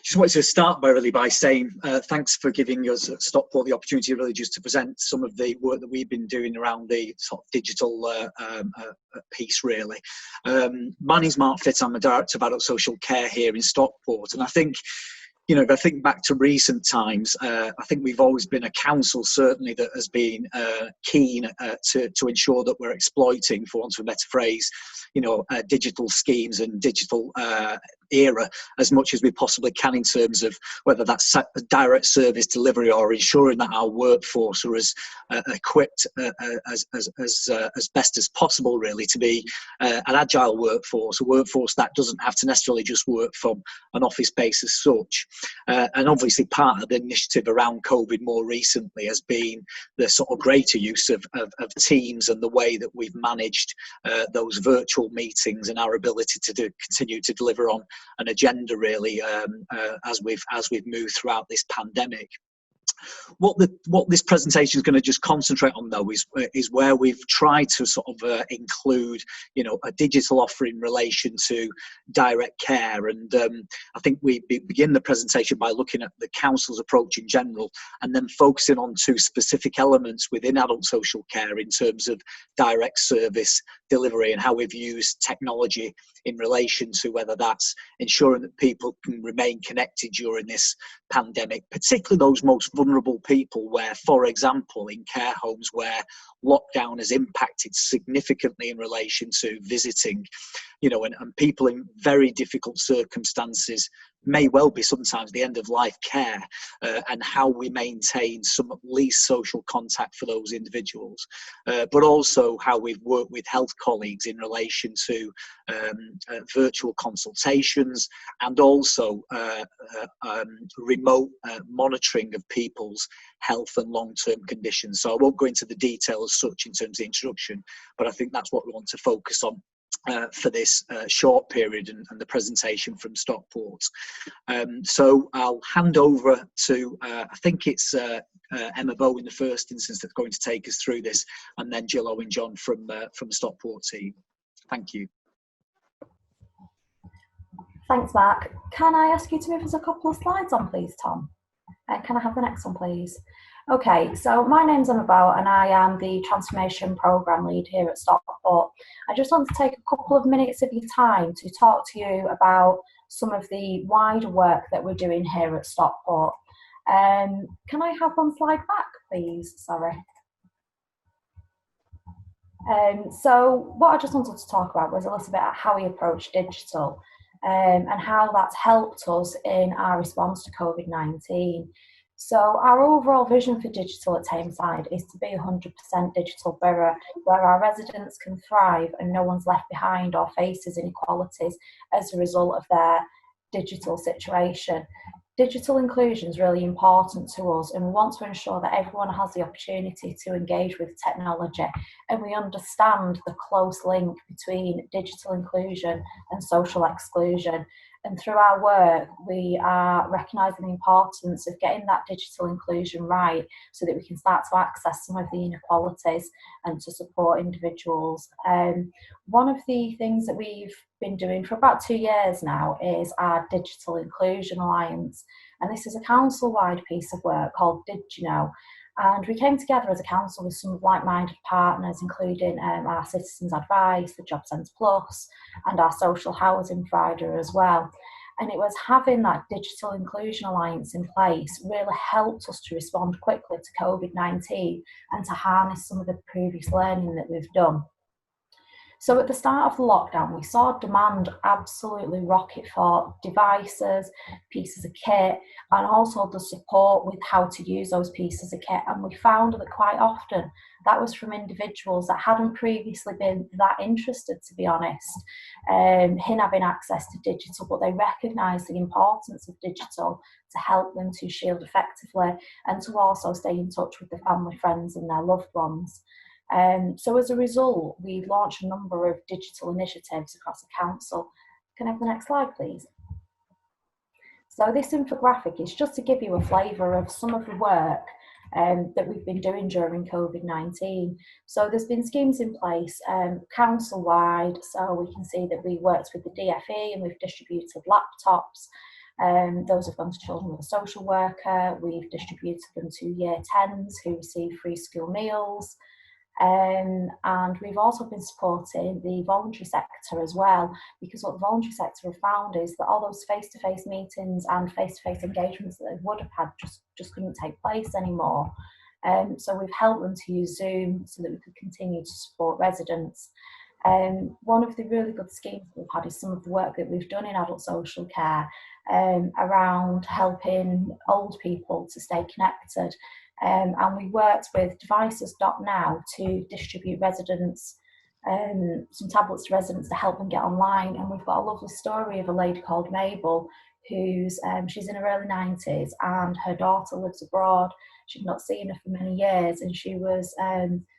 Just wanted to start by saying thanks for giving us at Stockport the opportunity really just to present some of the work that we've been doing around the sort of digital piece really. My name's Mark Fitt, I'm a Director of Adult Social Care here in Stockport, and I think, you know, if I think back to recent times, I think we've always been a council certainly that has been keen to ensure that we're exploiting, for want of a better phrase, you know, digital schemes and digital era as much as we possibly can in terms of whether that's direct service delivery or ensuring that our workforce are as equipped as best as possible really to be an agile workforce, a workforce that doesn't have to necessarily just work from an office base as such. And obviously part of the initiative around COVID more recently has been the sort of greater use of Teams and the way that we've managed those virtual meetings and our ability to continue to deliver on an agenda really as we've moved throughout this pandemic. What this presentation is going to just concentrate on though is where we've tried to sort of include, you know, a digital offer in relation to direct care, and I think we begin the presentation by looking at the council's approach in general and then focusing on two specific elements within adult social care in terms of direct service delivery and how we've used technology in relation to whether that's ensuring that people can remain connected during this pandemic, particularly those most vulnerable people where, for example, in care homes where lockdown has impacted significantly in relation to visiting, you know, and people in very difficult circumstances may well be sometimes the end of life care, and how we maintain some at least social contact for those individuals, but also how we've worked with health colleagues in relation to virtual consultations and also remote monitoring of people's health and long-term conditions. So I won't go into the detail as such in terms of the introduction, but I think that's what we want to focus on for this short period and the presentation from Stockport. So I'll hand over to, I think it's Emma Bow in the first instance that's going to take us through this, and then Jill Owen-John from the Stockport team. Thank you. Thanks, Mark. Can I ask you to move us a couple of slides on, please, Tom? Can I have the next one, please? Okay, so my name's Emma Bow and I am the Transformation Programme Lead here at Stockport. I just want to take a couple of minutes of your time to talk to you about some of the wider work that we're doing here at Stockport. Can I have one slide back, please? Sorry. So what I just wanted to talk about was a little bit about how we approach digital and how that's helped us in our response to COVID-19. So our overall vision for digital at Tameside is to be a 100% digital borough where our residents can thrive and no one's left behind or faces inequalities as a result of their digital situation. Digital inclusion is really important to us, and we want to ensure that everyone has the opportunity to engage with technology, and we understand the close link between digital inclusion and social exclusion. And through our work, we are recognising the importance of getting that digital inclusion right so that we can start to access some of the inequalities and to support individuals. One of the things that we've been doing for about 2 years now is our Digital Inclusion Alliance. And this is a council-wide piece of work called Did You Know? And we came together as a council with some like-minded partners, including our Citizens Advice, the Job Centre Plus, and our social housing provider as well. And it was having that Digital Inclusion Alliance in place really helped us to respond quickly to COVID-19 and to harness some of the previous learning that we've done. So at the start of the lockdown, we saw demand absolutely rocket for devices, pieces of kit, and also the support with how to use those pieces of kit. And we found that quite often that was from individuals that hadn't previously been that interested, to be honest, in having access to digital, but they recognised the importance of digital to help them to shield effectively and to also stay in touch with their family, friends and their loved ones. So as a result, we launched a number of digital initiatives across the council. Can I have the next slide, please? So this infographic is just to give you a flavour of some of the work that we've been doing during COVID-19. So there's been schemes in place council-wide, so we can see that we worked with the DFE and we've distributed laptops. Those have gone to children with a social worker. We've distributed them to year 10s who receive free school meals. And we've also been supporting the voluntary sector as well, because what the voluntary sector have found is that all those face-to-face meetings and face-to-face engagements that they would have had just couldn't take place anymore. So we've helped them to use Zoom so that we could continue to support residents. One of the really good schemes that we've had is some of the work that we've done in adult social care around helping old people to stay connected. And we worked with devices.now to distribute residents, some tablets to residents to help them get online. And we've got a lovely story of a lady called Mabel, who's she's in her early 90s and her daughter lives abroad. She'd not seen her for many years, and she was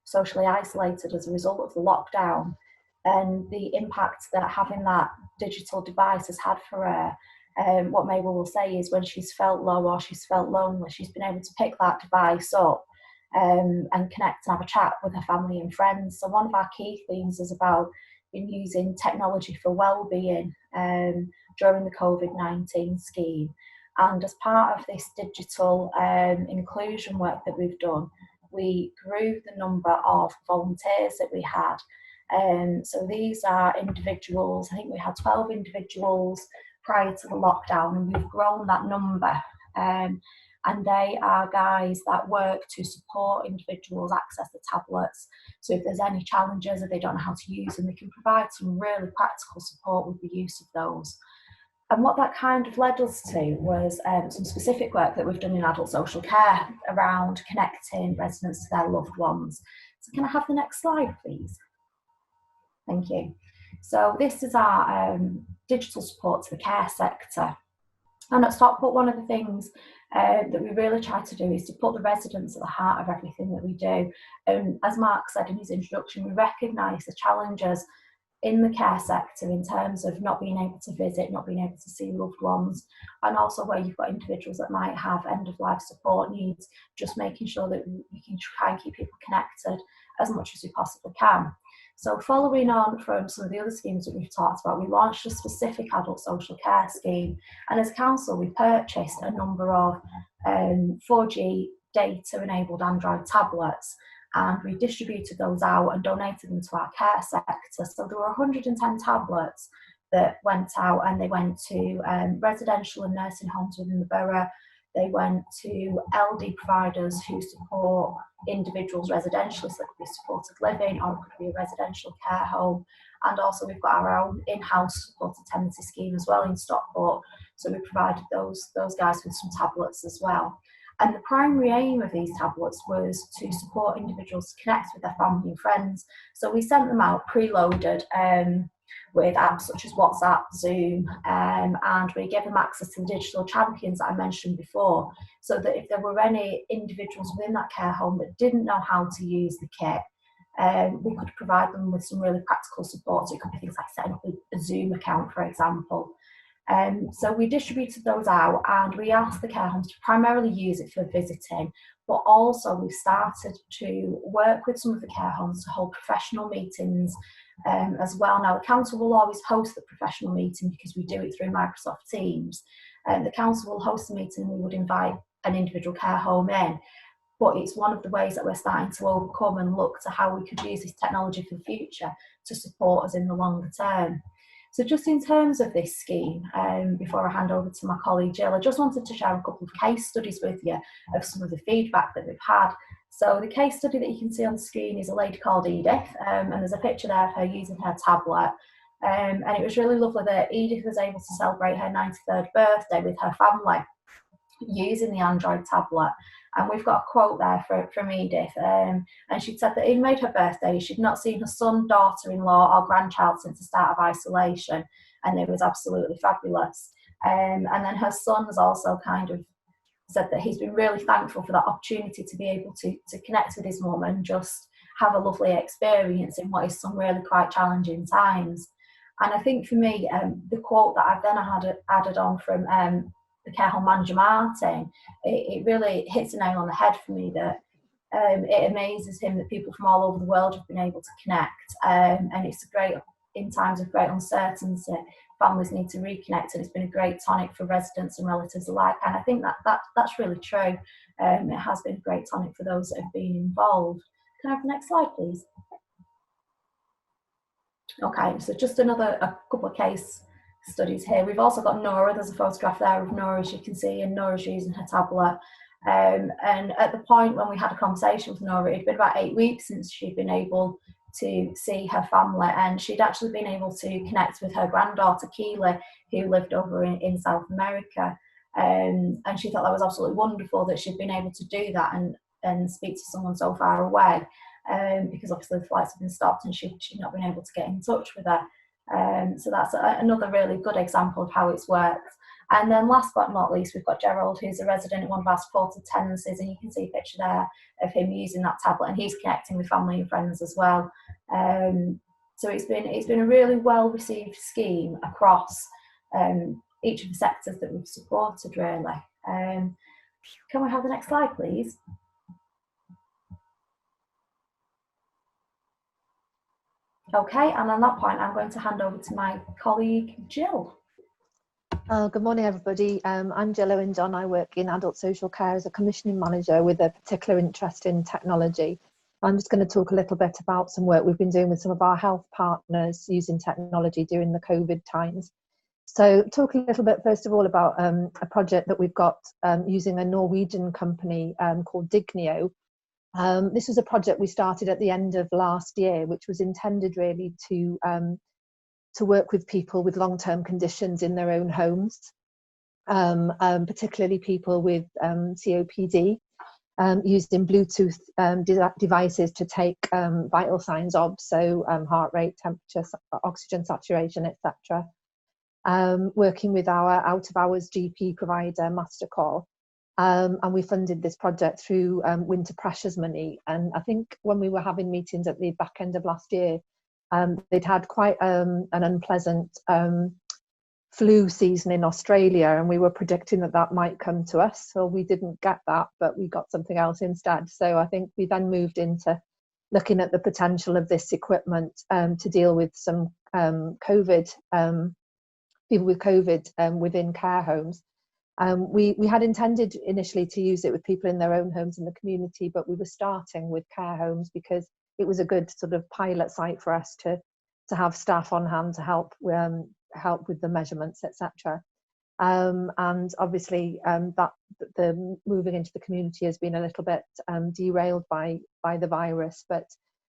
socially isolated as a result of the lockdown. And the impact that having that digital device has had for her, what Mabel will say is when she's felt low or she's felt lonely, she's been able to pick that device up and connect and have a chat with her family and friends. So one of our key themes is about using technology for well-being during the COVID-19 scheme. And as part of this digital inclusion work that we've done, we grew the number of volunteers that we had. So these are individuals, I think we had 12 individuals prior to the lockdown, and we've grown that number. And they are guys that work to support individuals access the tablets. So if there's any challenges or they don't know how to use them, they can provide some really practical support with the use of those. And what that kind of led us to was some specific work that we've done in adult social care around connecting residents to their loved ones. So can I have the next slide, please? Thank you. So this is our digital support to the care sector. And at Stockport, one of the things that we really try to do is to put the residents at the heart of everything that we do. And as Mark said in his introduction, we recognise the challenges in the care sector in terms of not being able to visit, not being able to see loved ones, and also where you've got individuals that might have end-of-life support needs, just making sure that we can try and keep people connected as much as we possibly can. So following on from some of the other schemes that we've talked about, we launched a specific adult social care scheme. And as council, we purchased a number of 4G data-enabled Android tablets, and we distributed those out and donated them to our care sector. So there were 110 tablets that went out, and they went to residential and nursing homes within the borough. They went to LD providers who support individuals residentially, so it could be supported living or it could be a residential care home. And also we've got our own in-house supported tenancy scheme as well in Stockport. So we provided those guys with some tablets as well. And the primary aim of these tablets was to support individuals to connect with their family and friends. So we sent them out preloaded with apps such as WhatsApp, Zoom, and we gave them access to the digital champions that I mentioned before, so that if there were any individuals within that care home that didn't know how to use the kit, we could provide them with some really practical support. So it could be things like setting up a Zoom account, for example. So we distributed those out, and we asked the care homes to primarily use it for visiting, but also we started to work with some of the care homes to hold professional meetings as well. Now the council will always host the professional meeting because we do it through Microsoft Teams. The council will host the meeting and we would invite an individual care home in. But it's one of the ways that we're starting to overcome and look to how we could use this technology for the future to support us in the longer term. So just in terms of this scheme, before I hand over to my colleague Jill, I just wanted to share a couple of case studies with you of some of the feedback that we've had. So the case study that you can see on the screen is a lady called Edith, and there's a picture there of her using her tablet. And it was really lovely that Edith was able to celebrate her 93rd birthday with her family using the Android tablet. And we've got a quote there from Edith, and she said that it made her birthday. She'd not seen her son, daughter-in-law or grandchild since the start of isolation, and it was absolutely fabulous. And then her son has also kind of said that he's been really thankful for that opportunity to be able to connect with his mum and just have a lovely experience in what is some really quite challenging times. And I think for me, the quote that I've then added on from the care home manager Martin, it really hits a nail on the head for me that it amazes him that people from all over the world have been able to connect, and it's a great in times of great uncertainty, families need to reconnect, and it's been a great tonic for residents and relatives alike. And I think that's really true. It has been a great tonic for those that have been involved. Can I have the next slide, please? Okay, so just a couple of case studies here. We've also got Nora. There's a photograph there of Nora, as you can see, and Nora's using her tablet. And at the point when we had a conversation with Nora, it'd been about 8 weeks since she'd been able to see her family, and she'd actually been able to connect with her granddaughter Keely, who lived over in South America. And she thought that was absolutely wonderful that she'd been able to do that and speak to someone so far away. Because obviously the flights have been stopped and she'd not been able to get in touch with her. So that's another really good example of how it's worked. And then last but not least, we've got Gerald, who's a resident in one of our supported tenancies, and you can see a picture there of him using that tablet, and he's connecting with family and friends as well. So it's been a really well received scheme across each of the sectors that we've supported, really. Can we have the next slide, please? Okay, and on that point, I'm going to hand over to my colleague, Jill. Good morning, everybody. I'm Jill Owen-John. I work in adult social care as a commissioning manager with a particular interest in technology. I'm just going to talk a little bit about some work we've been doing with some of our health partners using technology during the COVID times. So talk a little bit, first of all, about a project that we've got using a Norwegian company called Dignio. This was a project we started at the end of last year, which was intended really to work with people with long-term conditions in their own homes, particularly people with COPD, using Bluetooth devices to take vital signs of, so heart rate, temperature, oxygen saturation, etc. Working with our out-of-hours GP provider, Mastercall. And we funded this project through winter pressures money. And I think when we were having meetings at the back end of last year, they'd had quite an unpleasant flu season in Australia, and we were predicting that might come to us. So we didn't get that, but we got something else instead. So I think we then moved into looking at the potential of this equipment to deal with some COVID, people with COVID within care homes. We had intended initially to use it with people in their own homes in the community, but we were starting with care homes because it was a good sort of pilot site for us to have staff on hand to help with the measurements, etc. And obviously that the moving into the community has been a little bit derailed by the virus, but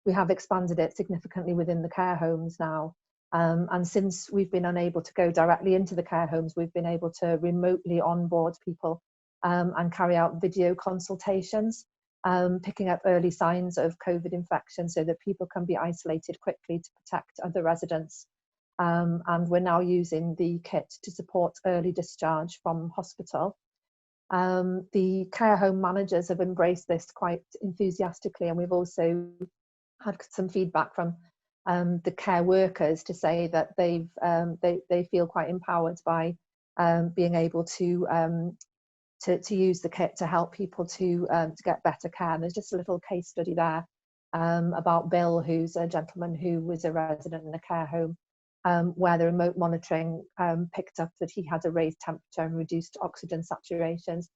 we have expanded it significantly within the care homes now. And since we've been unable to go directly into the care homes, we've been able to remotely onboard people and carry out video consultations, picking up early signs of COVID infection so that people can be isolated quickly to protect other residents. And we're now using the kit to support early discharge from hospital. The care home managers have embraced this quite enthusiastically, and we've also had some feedback from the care workers to say that they feel quite empowered by being able to use the kit to help people to get better care. And there's just a little case study there about Bill, who's a gentleman who was a resident in a care home, where the remote monitoring picked up that he had a raised temperature and reduced oxygen saturations.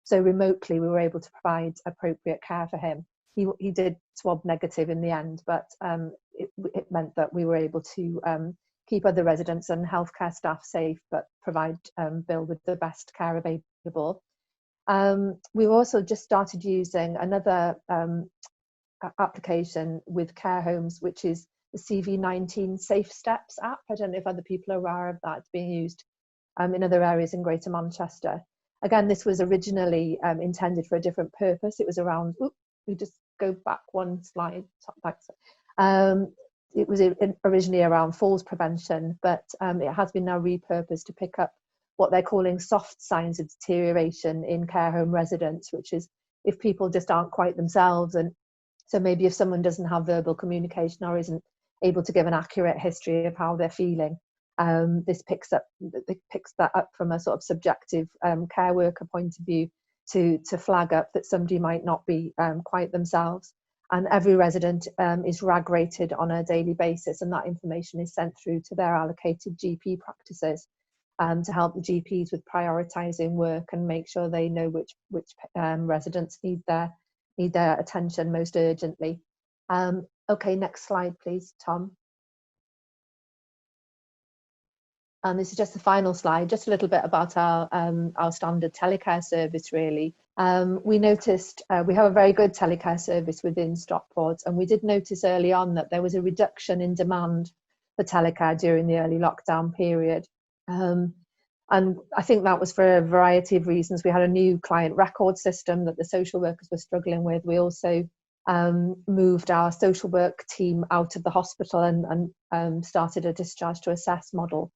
So remotely we were able to provide appropriate care for him. He did swab negative in the end, but it meant that we were able to keep other residents and healthcare staff safe, but provide Bill with the best care available. We've also just started using another application with care homes, which is the CV19 Safe Steps app. I don't know if other people are aware of that. It's being used in other areas in Greater Manchester. Again, this was originally intended for a different purpose. It was around, we just go back one slide, it was originally around falls prevention, but it has been now repurposed to pick up what they're calling soft signs of deterioration in care home residents, which is if people just aren't quite themselves. And so maybe if someone doesn't have verbal communication or isn't able to give an accurate history of how they're feeling, this picks that up from a sort of subjective care worker point of view to flag up that somebody might not be quite themselves. and every resident is RAG rated on a daily basis, and that information is sent through to their allocated GP practices to help the GPs with prioritising work and make sure they know which residents need their attention most urgently. Okay, next slide, please, Tom. And this is just the final slide, just a little bit about our standard telecare service, really. We noticed we have a very good telecare service within Stockport, and we did notice early on that there was a reduction in demand for telecare during the early lockdown period. And I think that was for a variety of reasons. We had a new client record system that the social workers were struggling with. We also moved our social work team out of the hospital and started a discharge to assess model.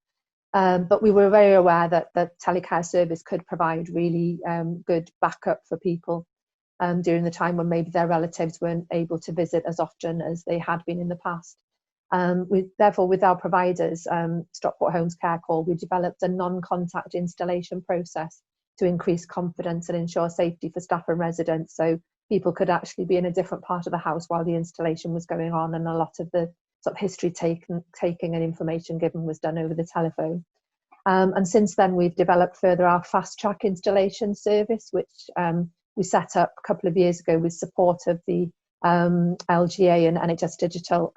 But we were very aware that the telecare service could provide really good backup for people during the time when maybe their relatives weren't able to visit as often as they had been in the past. Therefore, with our providers, Stockport Homes Care Call, we developed a non-contact installation process to increase confidence and ensure safety for staff and residents, so people could actually be in a different part of the house while the installation was going on, and a lot of the sort of history taking and information given was done over the telephone. And since then, we've developed further our fast track installation service, which we set up a couple of years ago with support of the LGA and NHS Digital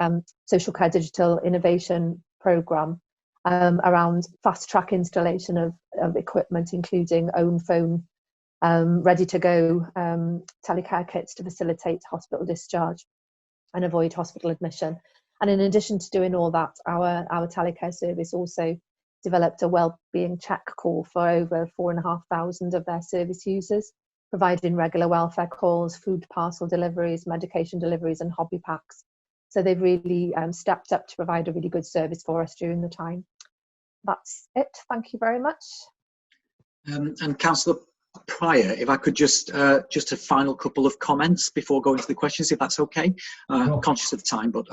Social Care Digital Innovation Programme around fast track installation of equipment, including own phone ready to go telecare kits to facilitate hospital discharge and avoid hospital admission. And in addition to doing all that, our telecare service also developed a wellbeing check call for over 4,500 of their service users, providing regular welfare calls, food parcel deliveries, medication deliveries and hobby packs. So they've really stepped up to provide a really good service for us during the time. That's it. Thank you very much. And Councillor Pryor, if I could just a final couple of comments before going to the questions, if that's okay. Conscious of time, but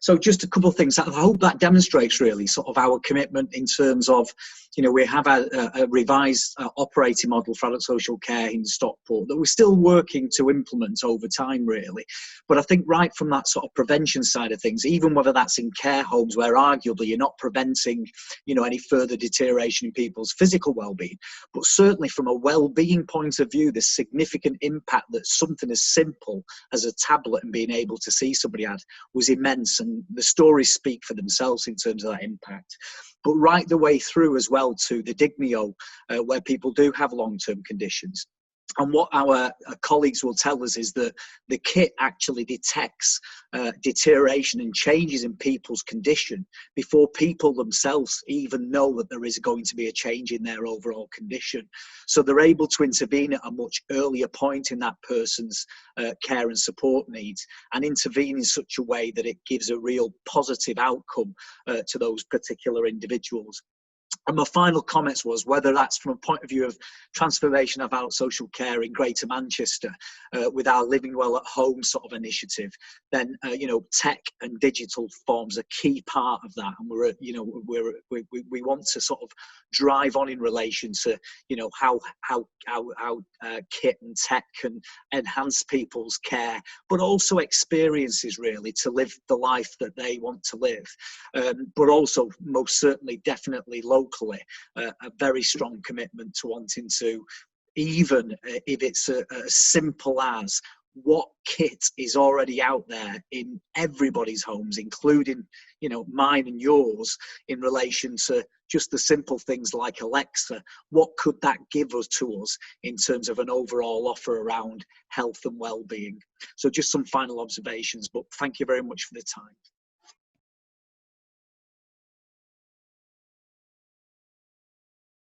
so just a couple of things. I hope that demonstrates really sort of our commitment in terms of, you know, we have a revised operating model for adult social care in Stockport that we're still working to implement over time really. But I think right from that sort of prevention side of things, even whether that's in care homes where arguably you're not preventing, you know, any further deterioration in people's physical well-being, but certainly from a well-being point of view, the significant impact that something as simple as a tablet and being able to see somebody had was immense, and the stories speak for themselves in terms of that impact. But right the way through as well to the Dignio, where people do have long-term conditions. And what our colleagues will tell us is that the kit actually detects deterioration and changes in people's condition before people themselves even know that there is going to be a change in their overall condition. So they're able to intervene at a much earlier point in that person's care and support needs, and intervene in such a way that it gives a real positive outcome to those particular individuals. And my final comments was whether that's from a point of view of transformation of adult social care in Greater Manchester with our Living Well at Home sort of initiative, then you know, tech and digital forms a key part of that, and we want to sort of drive on in relation to, you know, how kit and tech can enhance people's care, but also experiences really to live the life that they want to live, but also most certainly definitely locally a very strong commitment to wanting to, even if it's as simple as what kit is already out there in everybody's homes, including, you know, mine and yours, in relation to just the simple things like Alexa. What could that give us to us in terms of an overall offer around health and well-being? So just some final observations, but thank you very much for the time.